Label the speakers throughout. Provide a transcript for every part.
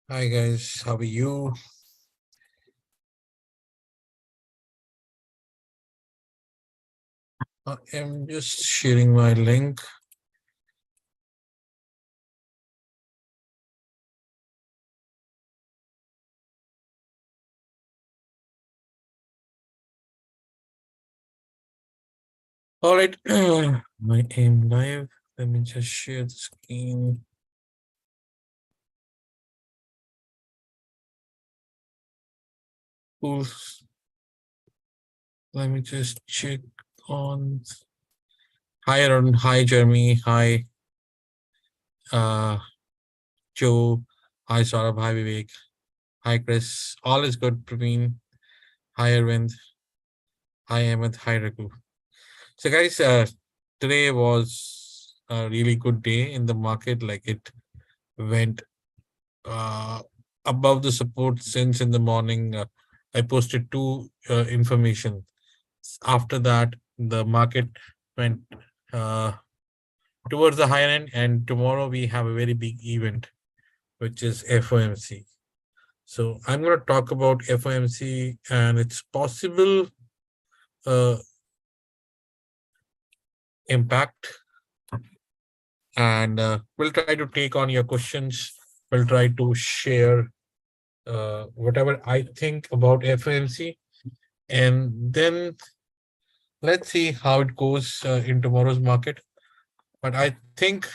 Speaker 1: Hi guys, how are you? I am just sharing my link. All right, my aim live. Let me just share the screen. Cool. Let me just check on. Hi Arun, hi Jeremy, hi uh Joe, hi Saurabh, hi Vivek, hi Chris. All is good, Praveen. Hi Arvind, hi Ahmed, hi Raghu. So guys, today was a really good day in the market. Like it went uh, above the support since in the morning. I posted two information. After that, the market went uh, towards the higher end, and tomorrow we have a very big event, which is FOMC. So I'm going to talk about FOMC and its possible uh, impact, and we'll try to take on your questions. We'll try to share whatever I think about FOMC, and then let's see how it goes in tomorrow's market. But I think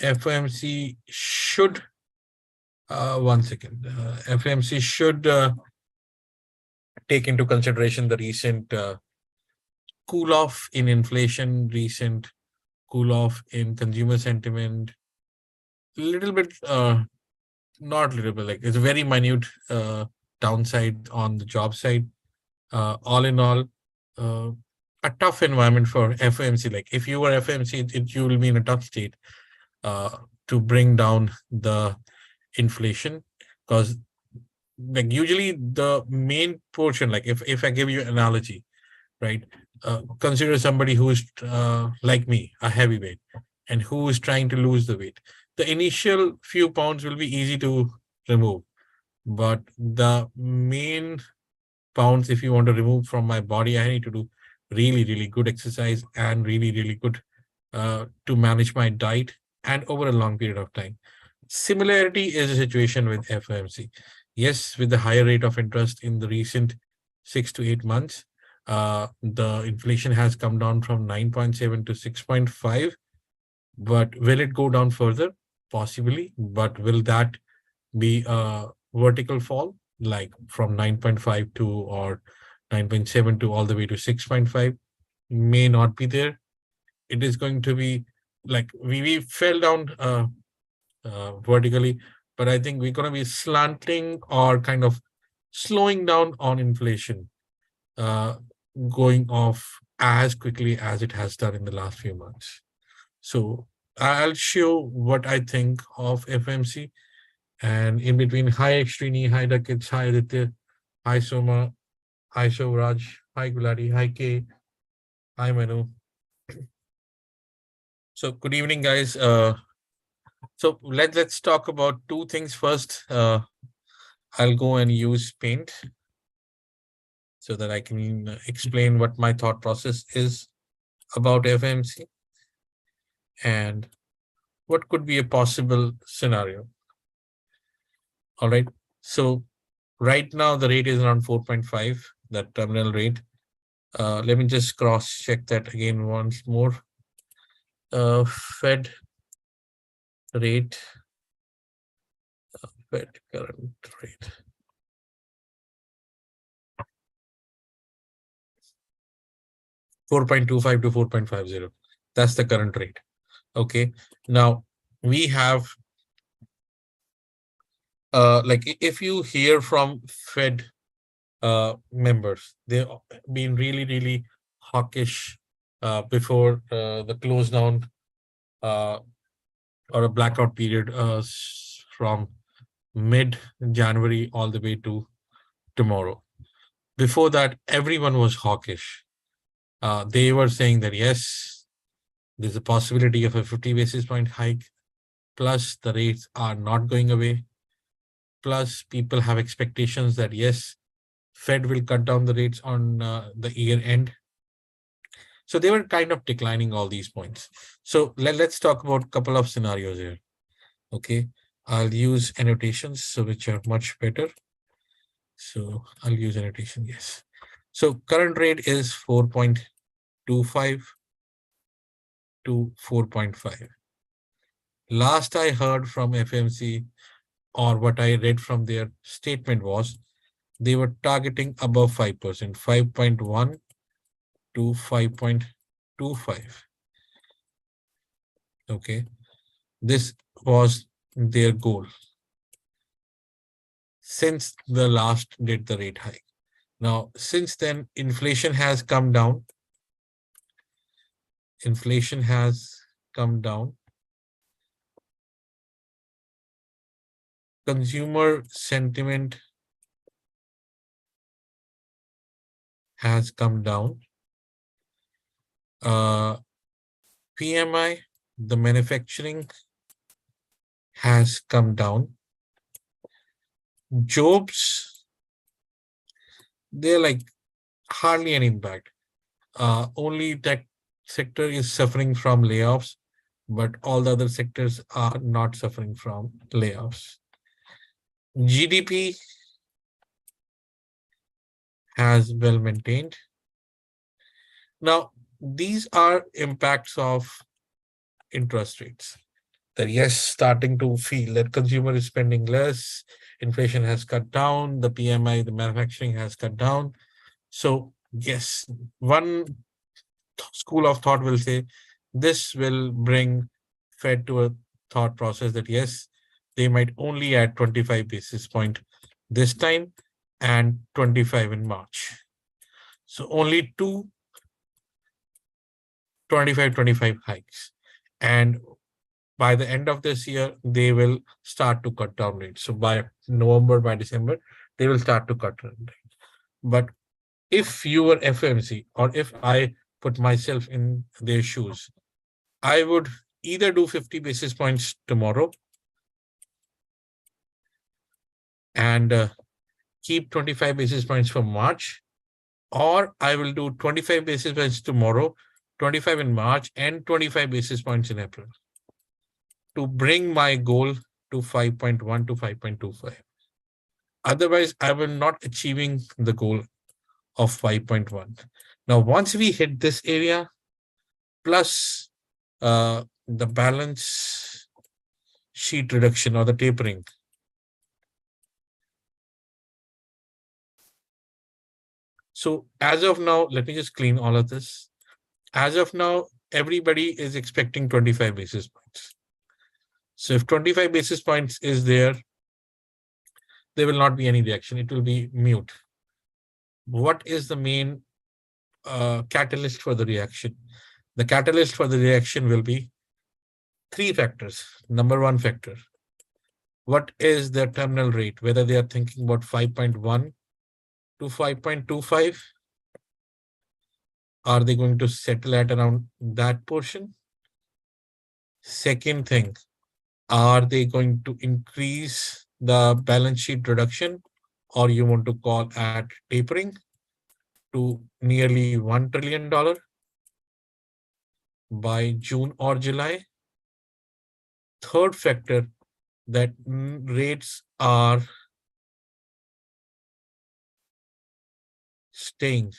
Speaker 1: FOMC should, one second, FOMC should take into consideration the recent cool off in inflation, recent cool off in consumer sentiment, little bit, not little bit, like it's a very minute downside on the job side. All in all, uh, a tough environment for FOMC. Like if you were FOMC, you will be in a tough state uh, to bring down the inflation, because like usually the main portion, like if I give you an analogy, right, consider somebody who's like me, a heavyweight, and who is trying to lose the weight. The initial few pounds will be easy to remove, but the main pounds, if you want to remove from my body, I need to do really good exercise and really good to manage my diet and over a long period of time. Similarity is a situation with FOMC. Yes, with the higher rate of interest in the recent 6 to 8 months, the inflation has come down from 9.7 to 6.5. But will it go down further? Possibly. But will that be a vertical fall, like from 9.5 to or 9.7 to all the way to 6.5? May not be there. It is going to be like we fell down vertically, but I think we're going to be slanting or kind of slowing down on inflation, uh, going off as quickly as it has done in the last few months. So I'll show what I think of FMC. And in between, hi Extrini, hi Dakit, hi Aditya, hi Soma, hi Shovraj, hi Gulati, hi K, hi Manu. So good evening, guys. So let's talk about two things first. I'll go and use Paint so that I can explain what my thought process is about FMC and what could be a possible scenario. All right. So right now the rate is around 4.5, that terminal rate. Let me just cross check that again once more. Fed rate, Fed current rate. 4.25 to 4.50. That's the current rate. Okay. Now we have like if you hear from Fed members, they've been really hawkish before the close down or a blackout period from mid January all the way to tomorrow. Before that, everyone was hawkish. They were saying that yes, there's a possibility of a 50 basis point hike. plus the rates are not going away, plus people have expectations that yes, Fed will cut down the rates on the year end. So they were kind of declining all these points. So let's talk about a couple of scenarios here. Okay, I'll use annotations, so which are much better. So I'll use annotation, yes. So current rate is 4.25 to 4.5. Last I heard from FMC, or what I read from their statement, was they were targeting above 5%, 5.1 to 5.25. Okay, this was their goal since the last did the rate hike. Now, since then, inflation has come down. Inflation has come down. Consumer sentiment has come down. PMI, the manufacturing, has come down. Jobs, they're like hardly any impact. Only tech sector is suffering from layoffs, but all the other sectors are not suffering from layoffs. GDP has well maintained. Now, these are impacts of interest rates. That yes, starting to feel that consumer is spending less, inflation has cut down, the PMI, the manufacturing has cut down. So yes, one school of thought will say this will bring Fed to a thought process that yes, they might only add 25 basis point this time and 25 in March. So only two 25 hikes. And by the end of this year, they will start to cut down rates. So by November, by December, they will start to cut rates. But if you were FOMC, or if I put myself in their shoes, I would either do 50 basis points tomorrow and keep 25 basis points for March, or I will do 25 basis points tomorrow, 25 in March, and 25 basis points in April to bring my goal to 5.1 to 5.25. Otherwise, I will not achieving the goal of 5.1. Now, once we hit this area, plus the balance sheet reduction or the tapering, so as of now, let me just clean all of this. As of now, everybody is expecting 25 basis points. So if 25 basis points is there will not be any reaction. It will be mute. What is the main catalyst for the reaction? The catalyst for the reaction will be three factors. Number one factor, what is their terminal rate? Whether they are thinking about 5.1 to 5.25, are they going to settle at around that portion? Second thing, are they going to increase the balance sheet reduction, or you want to call at tapering to nearly $1 trillion by June or July? Third factor, that rates are staying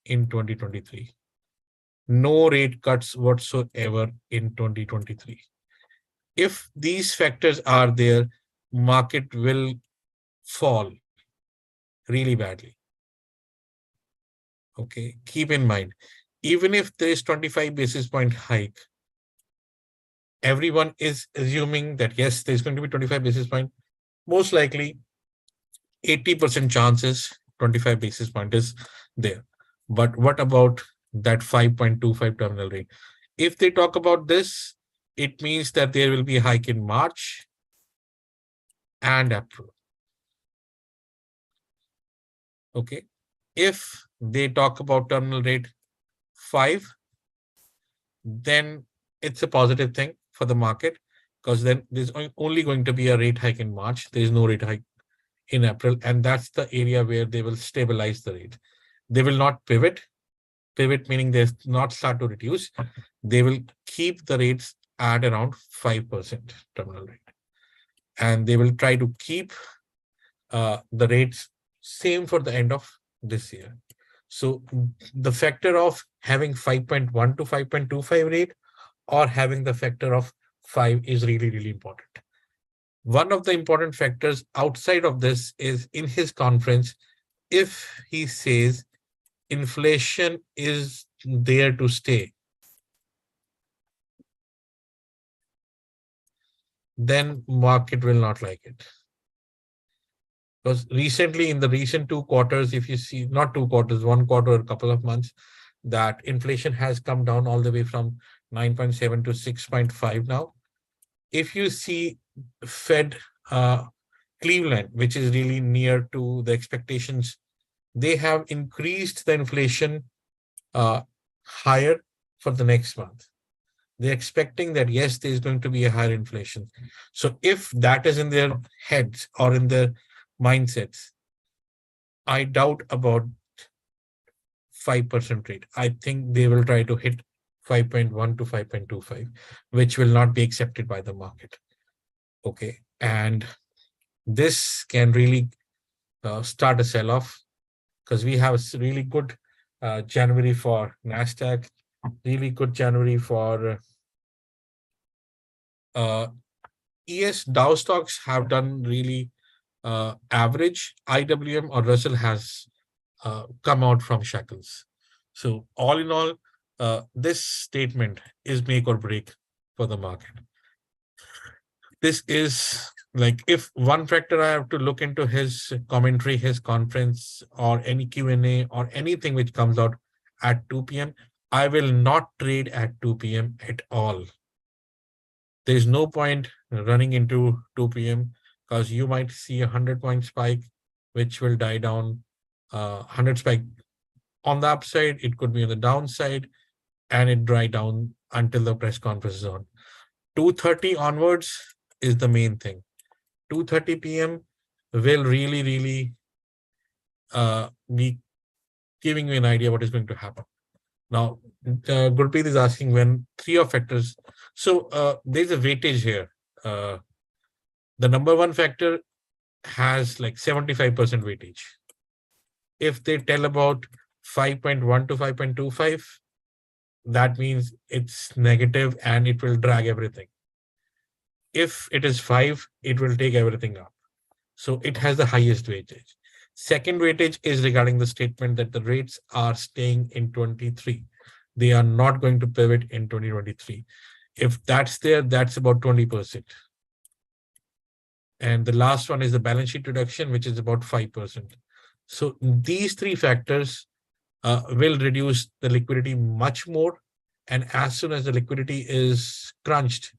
Speaker 1: in 2023. No rate cuts whatsoever in 2023. If these factors are there, market will fall really badly. Okay, keep in mind, even if there is 25 basis point hike, everyone is assuming that yes, there's going to be 25 basis point. Most likely 80% chances 25 basis point is there. But what about that 5.25 terminal rate? If they talk about this, it means that there will be a hike in March and April. Okay. If they talk about terminal rate 5, then it's a positive thing for the market. because then there's only going to be a rate hike in March. There's no rate hike in April, and that's the area where they will stabilize the rate. They will not pivot. Pivot meaning they not start to reduce. They will keep the rates at around 5% terminal rate, and they will try to keep the rates same for the end of this year. So the factor of having 5.1 to 5.25 rate or having the factor of 5 is really, really important. One of the important factors outside of this is in his conference, if he says inflation is there to stay, then market will not like it. Because recently, in the recent 2 quarters, if you see, not 2 quarters, 1 quarter, a couple of months, that inflation has come down all the way from 9.7 to 6.5 now. If you see Fed Cleveland, which is really near to the expectations, they have increased the inflation higher for the next month. They're expecting that, yes, there's going to be a higher inflation. So if that is in their heads or in their mindsets, I doubt about 5% rate. I think they will try to hit 5.1 to 5.25, which will not be accepted by the market. Okay. And this can really start a sell-off, because we have a really good January for NASDAQ, really good January for ES. Dow stocks have done really average. IWM or Russell has come out from shackles. So all in all, this statement is make or break for the market. This is like, if one factor I have to look into his commentary, his conference, or any Q&A or anything which comes out at 2 p.m., I will not trade at 2 p.m. at all. There's no point running into 2 p.m. because you might see a 100-point spike, which will die down. 100 spike on the upside, it could be on the downside, and it dry down until the press conference is on. 2:30 onwards is the main thing. 2:30 p.m. will really, really be giving you an idea what is going to happen. Now, Gurpreet is asking when 3 of factors. So there's a weightage here. The number one factor has like 75% weightage. If they tell about 5.1 to 5.25, that means it's negative and it will drag everything. If it is 5, it will take everything up. So it has the highest weightage. Second weightage is regarding the statement that the rates are staying in 23. They are not going to pivot in 2023. If that's there, that's about 20%. And the last one is the balance sheet reduction, which is about 5%. So these 3 factors will reduce the liquidity much more. And as soon as the liquidity is crunched,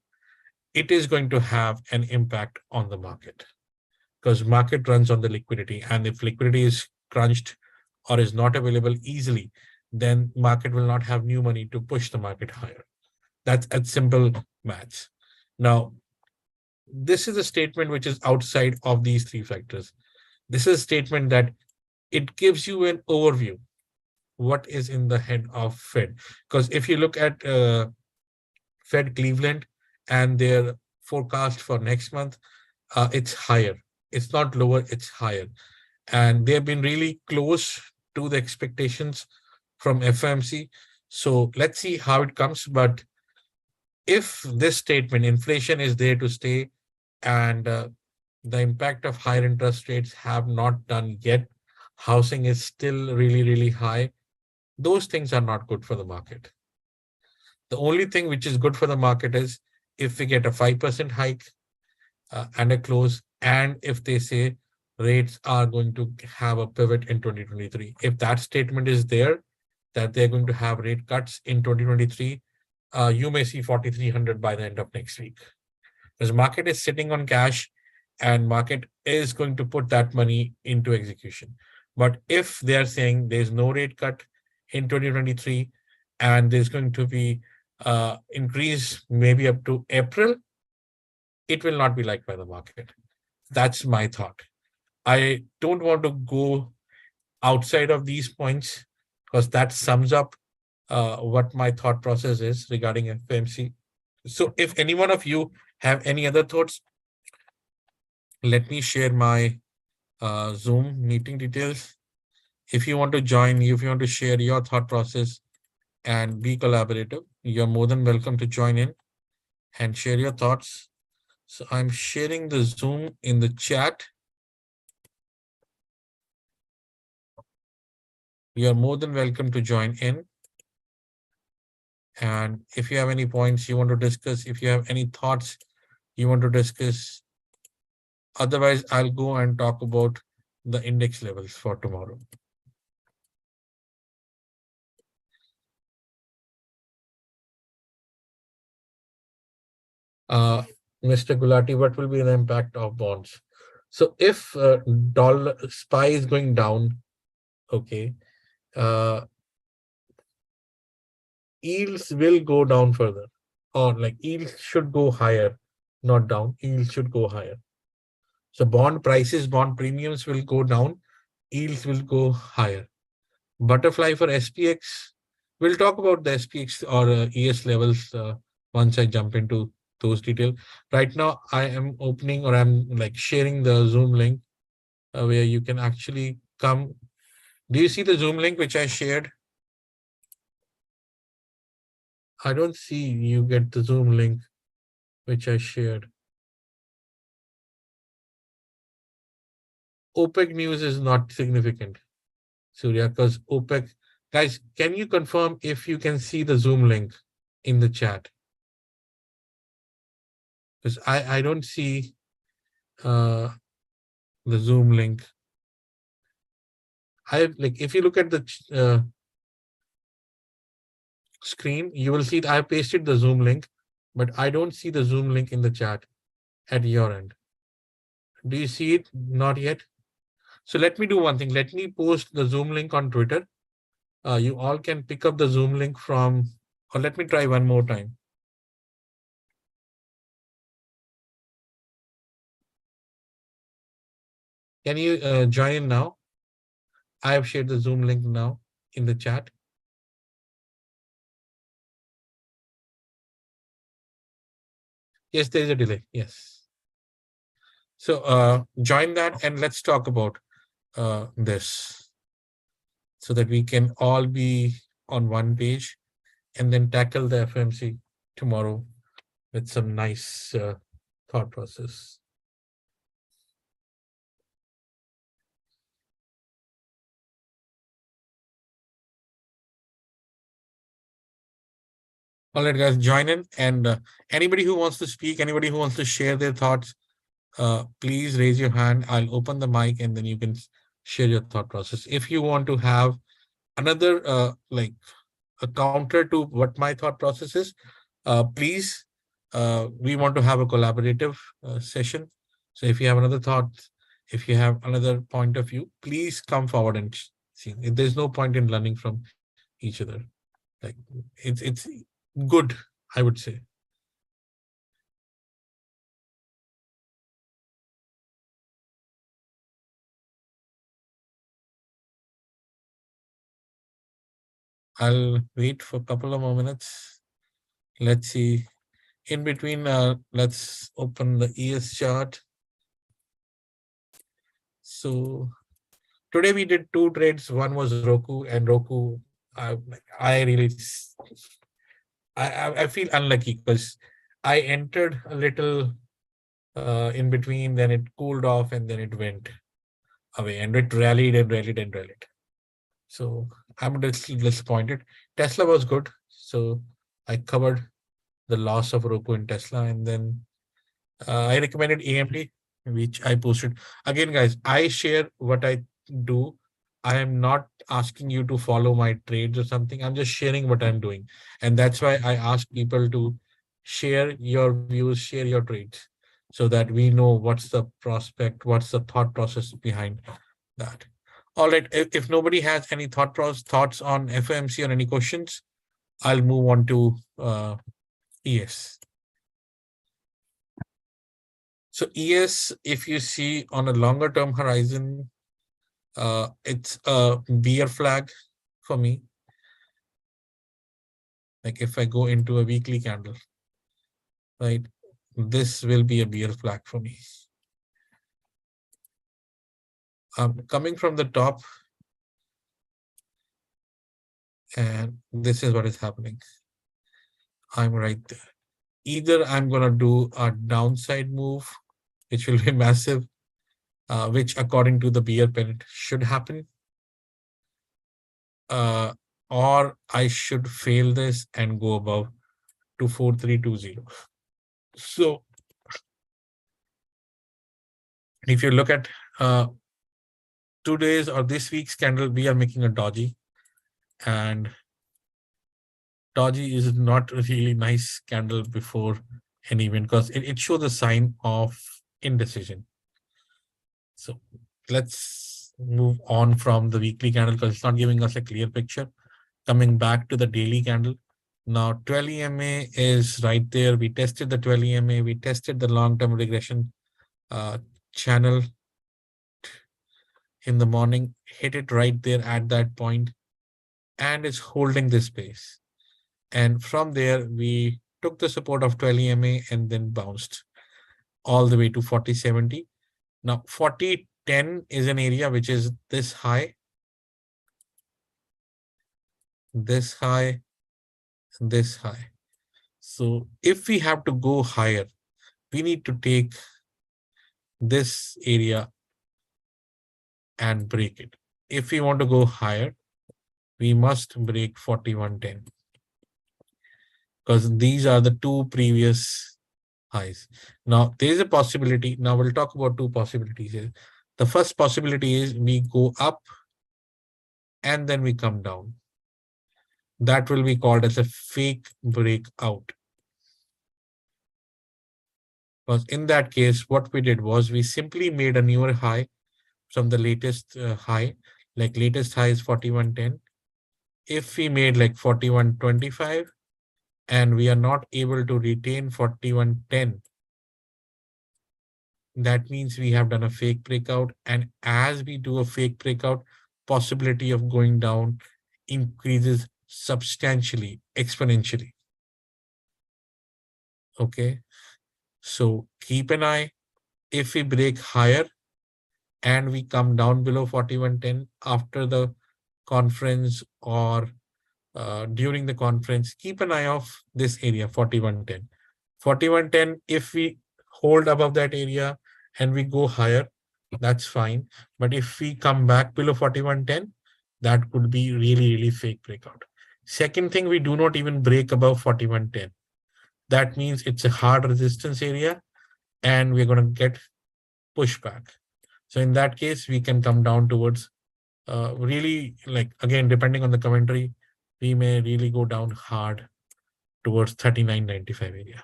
Speaker 1: it is going to have an impact on the market, because market runs on the liquidity. And if liquidity is crunched or is not available easily, then market will not have new money to push the market higher. That's a simple maths. Now, this is a statement which is outside of these 3 factors. This is a statement that it gives you an overview what is in the head of Fed. Because if you look at Fed Cleveland and their forecast for next month, it's higher. It's not lower, it's higher. And they have been really close to the expectations from FOMC. So let's see how it comes. But if this statement, inflation is there to stay, and the impact of higher interest rates have not done yet, housing is still really, really high, those things are not good for the market. The only thing which is good for the market is if we get a 5% hike and a close, and if they say rates are going to have a pivot in 2023. If that statement is there, that they're going to have rate cuts in 2023, you may see 4,300 by the end of next week. Because market is sitting on cash and market is going to put that money into execution. But if they're saying there's no rate cut in 2023 and there's going to be increase maybe up to April, it will not be liked by the market. That's my thought. I don't want to go outside of these points because that sums up what my thought process is regarding FOMC. So if any one of you have any other thoughts, let me share my Zoom meeting details. If you want to join, if you want to share your thought process and be collaborative, you're more than welcome to join in and share your thoughts. So I'm sharing the Zoom in the chat. You're more than welcome to join in. And if you have any points you want to discuss, if you have any thoughts you want to discuss, otherwise I'll go and talk about the index levels for tomorrow. Mr. Gulati, what will be the impact of bonds? So if dollar SPY is going down, okay, yields will go down further, or like yields should go higher, not down. Yields should go higher. So bond prices, bond premiums will go down, yields will go higher. Butterfly for SPX. We'll talk about the SPX or ES levels once I jump into those details. Right now, I am opening or I'm like sharing the Zoom link where you can actually come. Do you see the Zoom link which I shared? I don't see you get the Zoom link which I shared. OPEC news is not significant, Surya, because OPEC. Guys, can you confirm if you can see the Zoom link in the chat? Because I don't see the Zoom link. I like if you look at the screen, you will see that I pasted the Zoom link, but I don't see the Zoom link in the chat at your end. Do you see it? Not yet. So let me do one thing. Let me post the Zoom link on Twitter. You all can pick up the Zoom link from, or let me try one more time. Can you join in now? I have shared the Zoom link now in the chat. Yes, there is a delay. Yes. So join that and let's talk about this so that we can all be on one page and then tackle the FOMC tomorrow with some nice thought process. All right, guys, join in. And anybody who wants to speak, anybody who wants to share their thoughts, please raise your hand. I'll open the mic and then you can share your thought process. If you want to have another like a counter to what my thought process is, please, we want to have a collaborative session. So if you have another thought, if you have another point of view, please come forward and see. There's no point in learning from each other. Like it's good, I would say. I'll wait for a couple of more minutes. Let's see. In between, let's open the ES chart. So today we did two trades. One was Roku, and Roku, I really, I feel unlucky because I entered a little in between, then it cooled off, and then it went away, and it rallied and rallied and rallied. So I'm disappointed. Tesla was good, so I covered the loss of Roku in Tesla, and then I recommended AMD, which I posted. Again, guys, I share what I do. I am not asking you to follow my trades or something. I'm just sharing what I'm doing. And that's why I ask people to share your views, share your trades, so that we know what's the prospect, what's the thought process behind that. All right. If nobody has any thoughts on FOMC or any questions, I'll move on to ES. So ES, if you see on a longer term horizon, it's a bear flag for me. Like if I go into a weekly candle, right, this will be a bear flag for me. Coming from the top, and this is what is happening. I'm right there. Either I'm going to do a downside move, which will be massive, which according to the bear pennant should happen, or I should fail this and go above to 4320. So if you look at today's or this week's candle, we are making a doji, and doji is not a really nice candle before an event because it shows a sign of indecision. So let's move on from the weekly candle because it's not giving us a clear picture. Coming back to the daily candle. Now 12 EMA is right there. We tested the 12 EMA. We tested the long-term regression channel in the morning, hit it right there at that point, and it's holding this space. And from there, we took the support of 12 EMA and then bounced all the way to 4070. Now 4010 is an area which is this high, this high, this high. So if we have to go higher, we need to take this area and break it. If we want to go higher, we must break 4110 because these are the two previous highs. Now there is a possibility. Now we'll talk about two possibilities here. The first possibility is we go up and then we come down. That will be called as a fake breakout. Because in that case, what we did was we simply made a newer high from the latest high, like latest high is 4110. If we made like 4125 and we are not able to retain 4110, that means we have done a fake breakout. And as we do a fake breakout, possibility of going down increases substantially, exponentially. Okay. So keep an eye. If we break higher and we come down below 4110 after the conference or during the conference, keep an eye off this area, 4110. 4110, if we hold above that area and we go higher, that's fine. But if we come back below 4110, that could be really, really fake breakout. Second thing, we do not even break above 4110. That means it's a hard resistance area and we're going to get pushback. So in that case, we can come down towards really, like, again, depending on the commentary, we may really go down hard towards 39.95 area.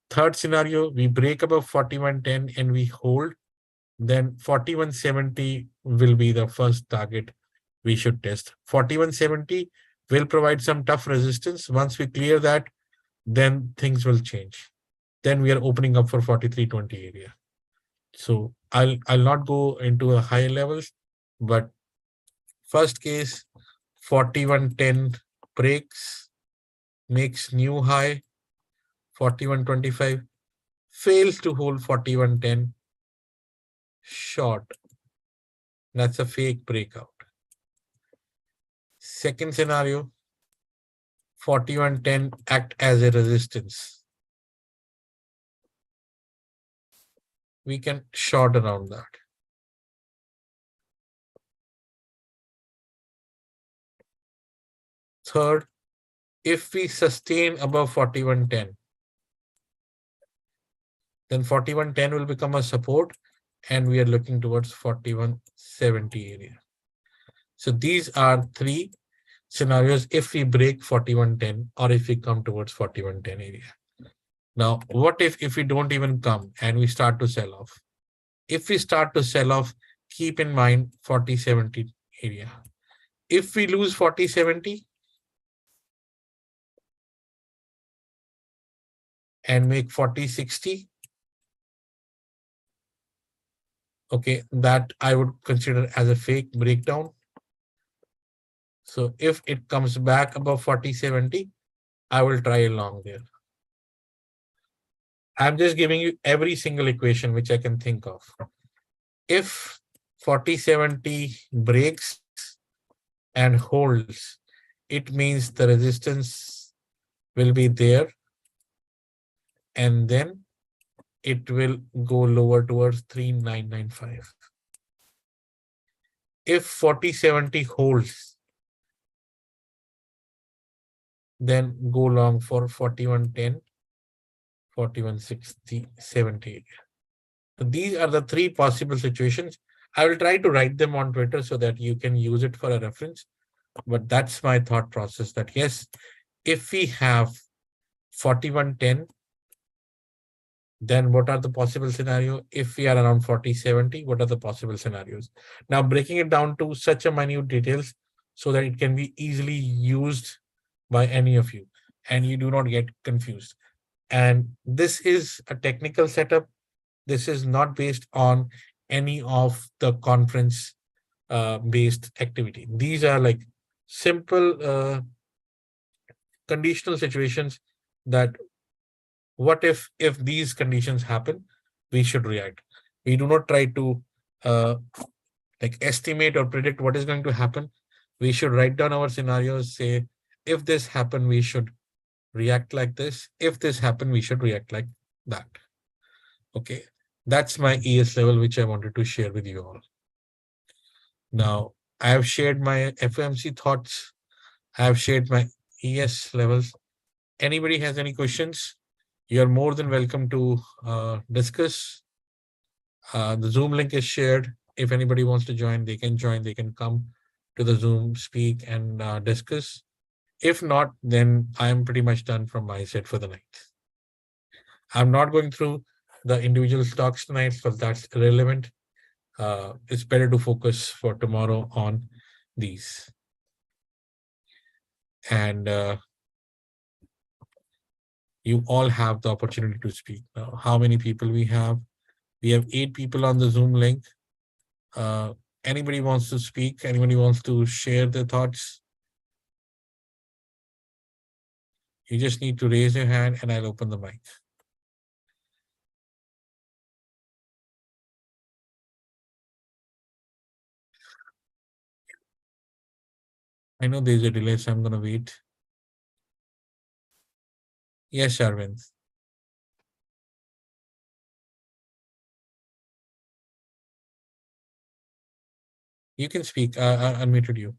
Speaker 1: Third scenario, we break above 4110 and we hold, then 4170 will be the first target we should test. 4170 will provide some tough resistance. Once we clear that, then things will change. Then we are opening up for 4320 area. So I'll not go into a high levels, but first case, 4110 breaks, makes new high, 4125, fails to hold 4110, short. That's a fake breakout. Second scenario, 4110 act as a resistance. We can short around that. Third, if we sustain above 4110, then 4110 will become a support and we are looking towards 4170 area. So these are three scenarios if we break 4110 or if we come towards 4110 area. Now, what if we don't even come and we start to sell off? If we start to sell off, keep in mind 4070 area. If we lose 4070 and make 4060, Okay, that I would consider as a fake breakdown. So if it comes back above 40.70, I will try along there. I'm just giving you every single equation which I can think of. If 40.70 breaks and holds, it means the resistance will be there, and then it will go lower towards 3995. If 40.70 holds, then go long for 41.10, 41.60, 70. So these are the three possible situations. I will try to write them on Twitter so that you can use it for a reference. But that's my thought process, that yes, if we have 41.10, then what are the possible scenarios? If we are around 40.70, what are the possible scenarios? Now, breaking it down to such a minute details so that it can be easily used by any of you and you do not get confused. And this is a technical setup. This is not based on any of the conference based activity. These are like simple conditional situations that what if these conditions happen, we should react. We do not try to uh, like estimate or predict what is going to happen. We should write down our scenarios, say if this happen we should react like this, if this happen we should react like that. Okay, that's my ES level which I wanted to share with you all. Now I have shared my FOMC thoughts, I have shared my ES levels. Anybody has any questions, you're more than welcome to discuss. The Zoom link is shared. If anybody wants to join, they can join. They can come to the Zoom, speak, and discuss. If not, then I'm pretty much done from my side for the night. I'm not going through the individual stocks tonight because that's irrelevant. It's better to focus for tomorrow on these. And you all have the opportunity to speak. Now, how many people we have? We have 8 people on the Zoom link. Anybody wants to speak? Anybody wants to share their thoughts? You just need to raise your hand and I'll open the mic. I know there's a delay, so I'm going to wait. Yes, Arvind. You can speak. I unmuted you.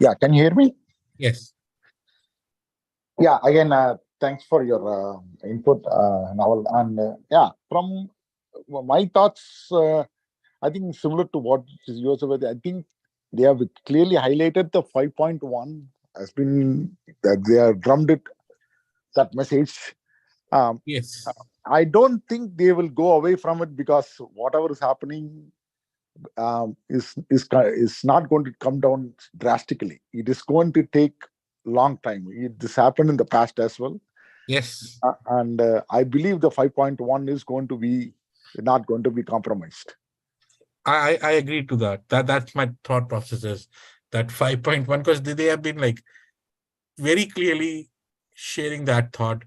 Speaker 2: Yeah, can you hear me?
Speaker 1: Yes.
Speaker 2: Yeah, again, thanks for your input, Naval. And yeah, from my thoughts, I think similar to what yours were. I think they have clearly highlighted the 5.1 has been that they have drummed it, that message.
Speaker 1: Yes.
Speaker 2: I don't think they will go away from it because whatever is happening is not going to come down drastically. It is going to take long time. This happened in the past as well.
Speaker 1: Yes.
Speaker 2: And I believe the 5.1 is going to be not going to be compromised.
Speaker 1: I agree to that. That's my thought process is that 5.1, because they have been like very clearly sharing that thought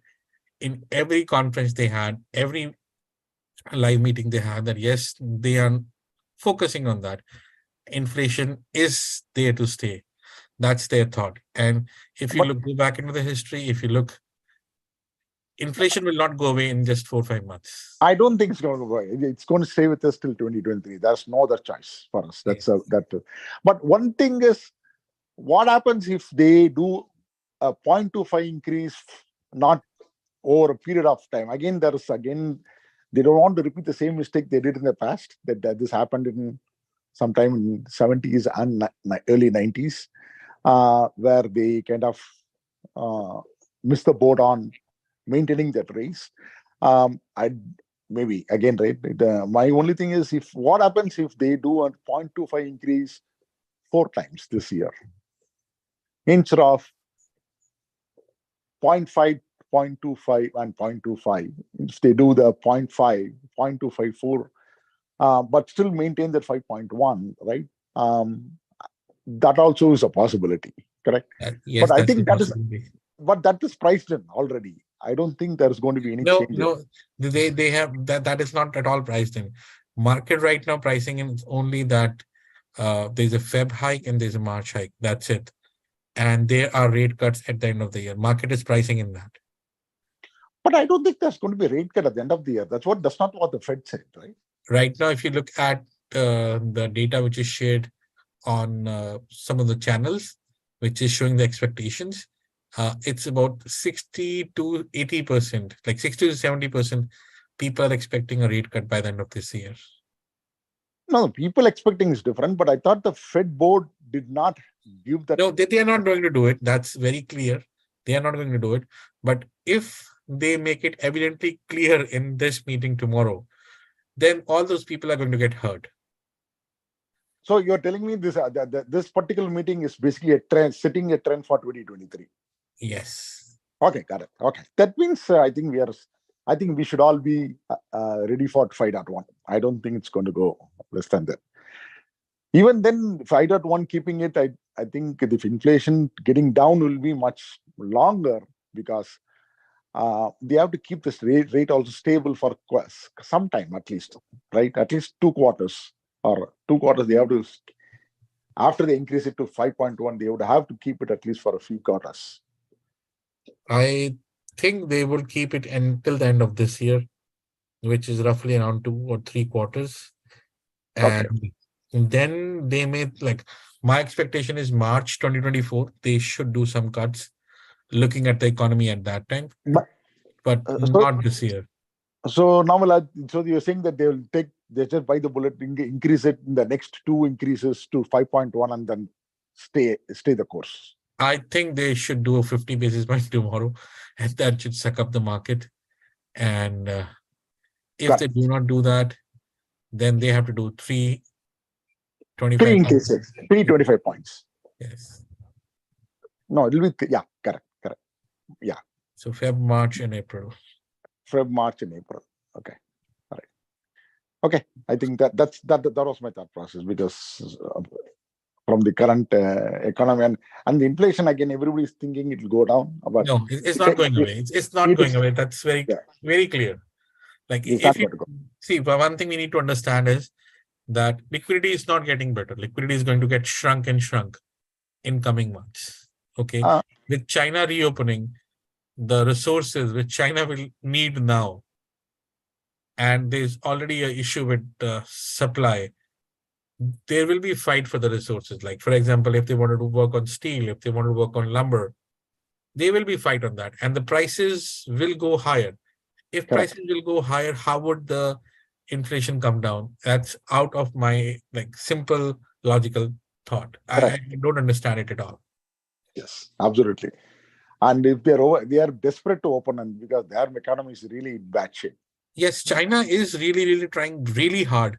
Speaker 1: in every conference they had, every live meeting they had, that yes, they are focusing on that. Inflation is there to stay. That's their thought. And if you go back into the history, if you look, inflation will not go away in just 4 or 5 months.
Speaker 2: I don't think it's going to go away. It's going to stay with us till 2023. There's no other choice for us. That's that. But one thing is, what happens if they do a 0.25 increase, not over a period of time? Again, they don't want to repeat the same mistake they did in the past. That this happened in sometime in 70s and early 90s, where they kind of missed the boat on maintaining that race. I maybe again, right? My only thing is, if what happens if they do a 0.25 increase 4 times this year instead of 0.5 0.25 and 0.25, if they do the 0.5, 0.254, but still maintain that 5.1, right? That also is a possibility, correct?
Speaker 1: Yes,
Speaker 2: But I
Speaker 1: that's the
Speaker 2: think
Speaker 1: possibility.
Speaker 2: that is priced in already. I don't think there's going to be any
Speaker 1: No,
Speaker 2: change.
Speaker 1: no, they have that is not at all priced in. Market right now pricing in only that there's a Feb hike and there's a March hike. That's it. And there are rate cuts at the end of the year. Market is pricing in that.
Speaker 2: But I don't think there's going to be a rate cut at the end of the year. That's not what the Fed said, right?
Speaker 1: Right now, if you look at the data which is shared on some of the channels, which is showing the expectations, it's about 60 to 80%, like 60 to 70% people are expecting a rate cut by the end of this year.
Speaker 2: No, people expecting is different, but I thought the Fed board did not give that.
Speaker 1: No, they are not going to do it. That's very clear. They are not going to do it. But if they make it evidently clear in this meeting tomorrow, then all those people are going to get hurt.
Speaker 2: So you're telling me this particular meeting is basically a trend, setting a trend for 2023.
Speaker 1: Yes.
Speaker 2: Okay, got it. Okay, that means I think we should all be ready for 5.1. I don't think it's going to go less than that. Even then, 5.1 keeping it, I think if inflation getting down will be much longer, because they have to keep this rate also stable for some time at least, right? At least 2 quarters or 2 quarters. They have to, after they increase it to 5.1, they would have to keep it at least for a few quarters.
Speaker 1: I think they will keep it until the end of this year, which is roughly around 2 or 3 quarters. And then they may, like, my expectation is March 2024, they should do some cuts looking at the economy at that time, but not this year.
Speaker 2: So now, so you're saying that they just buy the bullet, increase it in the next 2 increases to 5.1 and then stay the course.
Speaker 1: I think they should do a 50 basis point tomorrow, and that should suck up the market. And if they do not do that, then they have to do 325
Speaker 2: increases, 325 points.
Speaker 1: Yes.
Speaker 2: No, it'll be, yeah, correct. Yeah.
Speaker 1: So Feb, March, and April.
Speaker 2: Feb, March, and April. Okay. All right. Okay. I think that was my thought process, because from the current economy and the inflation, again, everybody's thinking it will go down. But
Speaker 1: no, it's not going away. It's not going away. That's very clear. Like, if you see, one thing we need to understand is that liquidity is not getting better. Liquidity is going to get shrunk in coming months. Okay. With China reopening, the resources which China will need now, and there's already an issue with supply, there will be a fight for the resources. Like, for example, if they wanted to work on steel, if they want to work on lumber, they will be fight on that, and the prices will go higher. If prices will go higher, how would the inflation come down? That's out of my simple logical thought. I don't understand it at all.
Speaker 2: Yes, absolutely. And if they are desperate to open, and because their economy is really in bad shape.
Speaker 1: Yes, China is really trying really hard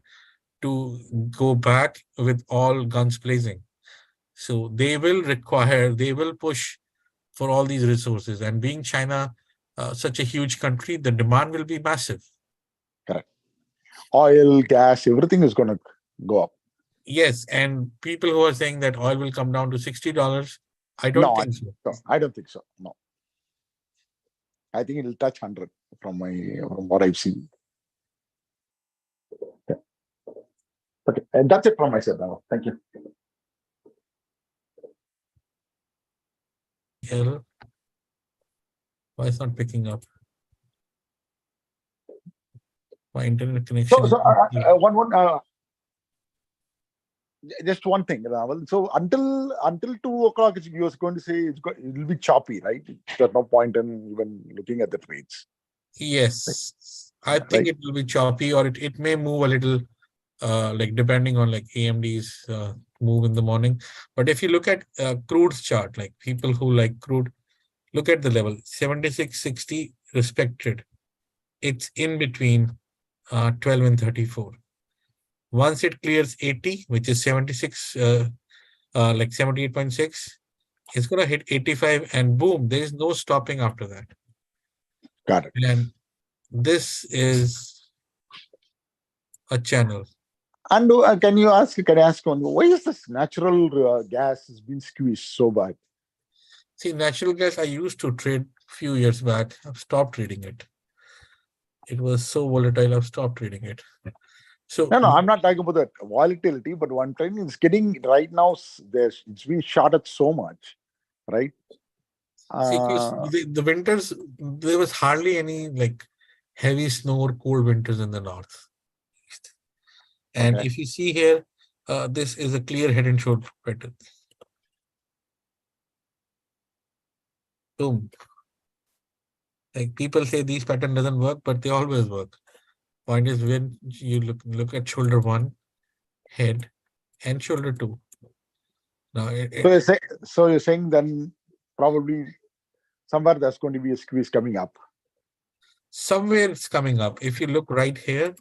Speaker 1: to go back with all guns blazing. So they will push for all these resources. And being China such a huge country, the demand will be massive.
Speaker 2: Correct. Oil, gas, everything is going to go up.
Speaker 1: Yes, and people who are saying that oil will come down to $60, I don't think so.
Speaker 2: I don't think so. No. I think it will touch 100 from what I've seen. Okay, and that's it from my side now. Thank you.
Speaker 1: Why it's not picking up? My internet connection.
Speaker 2: Just one thing, Raval. So until 2 o'clock, you was going to say it will be choppy, right? There's no point in even looking at the trades.
Speaker 1: Yes, I think it will be choppy, or it may move a little, depending on AMD's move in the morning. But if you look at crude's chart, like people who like crude, look at the level 76.60 respected. It's in between 12 and 34. Once it clears 80, which is 76, 78.6, it's going to hit 85, and boom, there is no stopping after that.
Speaker 2: Got it.
Speaker 1: And this is a channel.
Speaker 2: And can I ask one, why is this natural gas has been squeezed so bad?
Speaker 1: See, natural gas, I used to trade few years back. I've stopped trading it. It was so volatile, I've stopped trading it. So
Speaker 2: No, I'm not talking about the volatility, but one time it's getting right now. It's been shorted so much, right?
Speaker 1: see, 'cause the winters, there was hardly any like heavy snow or cold winters in the north. And
Speaker 2: Okay.
Speaker 1: if you see here, this is a clear head and shoulder pattern. Boom. Like people say these pattern doesn't work, but they always work. Point is when you look at shoulder one, head, and shoulder two. Now
Speaker 2: So you're saying then probably somewhere there's going to be a squeeze coming up.
Speaker 1: somewhere it's coming up. If you look right here,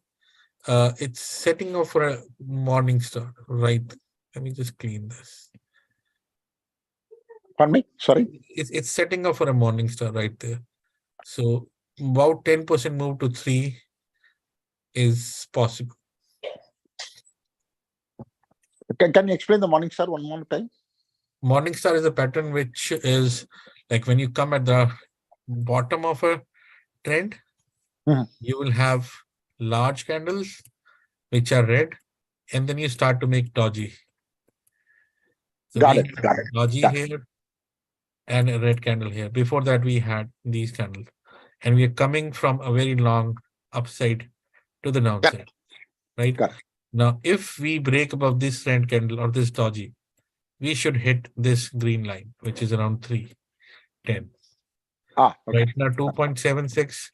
Speaker 1: it's setting off for a morning star. Right. Let me just clean this.
Speaker 2: Pardon me? Sorry.
Speaker 1: It's setting up for a morning star right there. So about 10% move to 3 is possible.
Speaker 2: Can you explain the morning star one more time?
Speaker 1: Morning star is a pattern which is like when you come at the bottom of a trend, you will have large candles which are red, and then you start to make doji. So
Speaker 2: Got
Speaker 1: we
Speaker 2: it.
Speaker 1: have
Speaker 2: Got it.
Speaker 1: doji
Speaker 2: Got
Speaker 1: here and a red candle here. Before that, we had these candles, and we are coming from a very long upside to the downside, right?
Speaker 2: Got it.
Speaker 1: Now, if we break above this red candle or this doji, we should hit this green line, which is around 310.
Speaker 2: Okay.
Speaker 1: Right now, 2.76,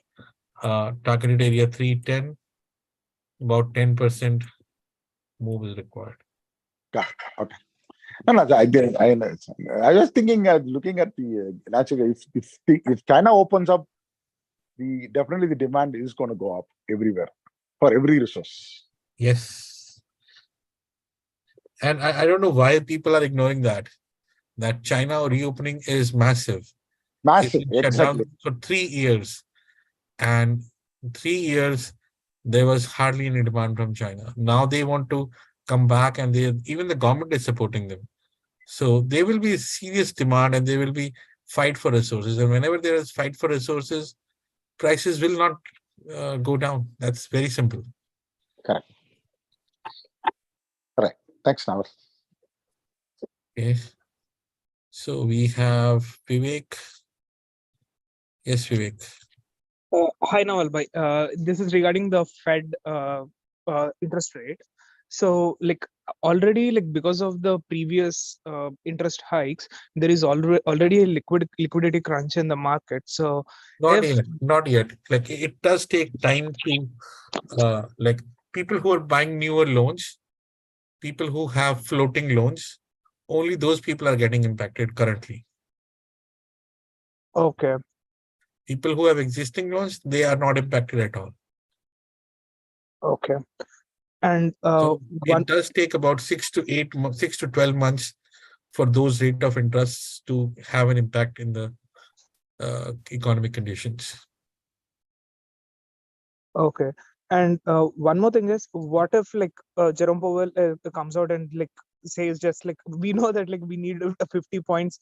Speaker 1: targeted area 310, about 10% move is required.
Speaker 2: Got it. Okay. No, I was thinking, looking at the natural. If China opens up, definitely the demand is going to go up everywhere for every resource.
Speaker 1: Yes. And I don't know why people are ignoring that China reopening is massive. It's
Speaker 2: Massive,
Speaker 1: been shut down
Speaker 2: exactly.
Speaker 1: for 3 years. And 3 years, there was hardly any demand from China. Now they want to come back, and even the government is supporting them. So there will be serious demand, and there will be fight for resources. And whenever there is fight for resources, prices will not go down. That's very simple.
Speaker 2: Correct. Correct. Thanks, Naval.
Speaker 1: Okay. So we have Vivek. Yes, Vivek.
Speaker 3: Hi, Naval bhai. This is regarding the Fed interest rate. So, like already, like because of the previous interest hikes, there is already a liquidity crunch in the market. So,
Speaker 1: Not yet. Like it does take time to like people who are buying newer loans, people who have floating loans, only those people are getting impacted currently.
Speaker 3: okay,
Speaker 1: People who have existing loans, they are not impacted at all.
Speaker 3: okay, and
Speaker 1: So
Speaker 3: one
Speaker 1: it does take about 6 to 12 months for those rate of interests to have an impact in the economic conditions.
Speaker 3: okay, and one more thing is, what if like Jerome Powell comes out and like says just like we know that like we need 50 points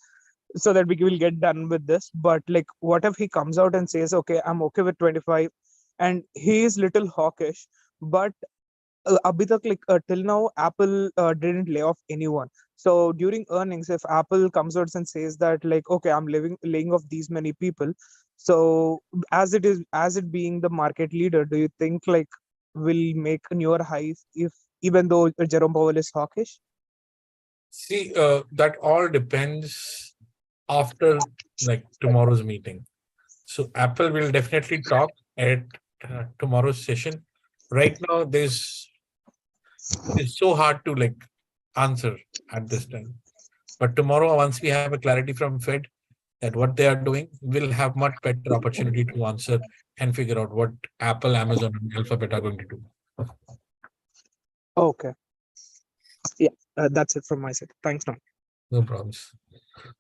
Speaker 3: so that we will get done with this, but like what if he comes out and says okay, I'm okay with 25, and he is little hawkish, but abhi tak, like till now Apple didn't lay off anyone. So during earnings, if Apple comes out and says that like okay, I'm laying off these many people, so as it being the market leader, do you think like will make newer highs if even though Jerome Powell is hawkish?
Speaker 1: See, that all depends after like tomorrow's meeting. So Apple will definitely talk at tomorrow's session. Right now, it's so hard to like answer at this time. But tomorrow, once we have a clarity from Fed that what they are doing, we'll have much better opportunity to answer and figure out what Apple, Amazon, and Alphabet are going to do.
Speaker 3: Okay, yeah, that's it from my side. Thanks now.
Speaker 1: No problems.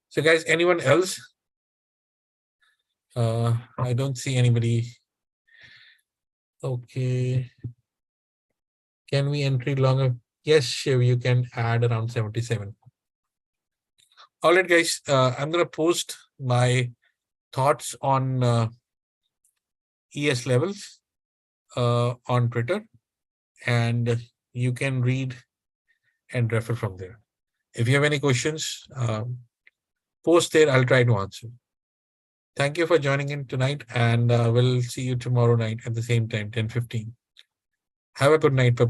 Speaker 1: So, guys, anyone else? I don't see anybody. Okay. Can we entry longer? Yes, Shiv, you can add around 77. All right, guys. I'm gonna post my thoughts on ES levels on Twitter, and you can read and refer from there. If you have any questions, post there. I'll try to answer. Thank you for joining in tonight, and we'll see you tomorrow night at the same time, 10:15. Have a good night. Bye.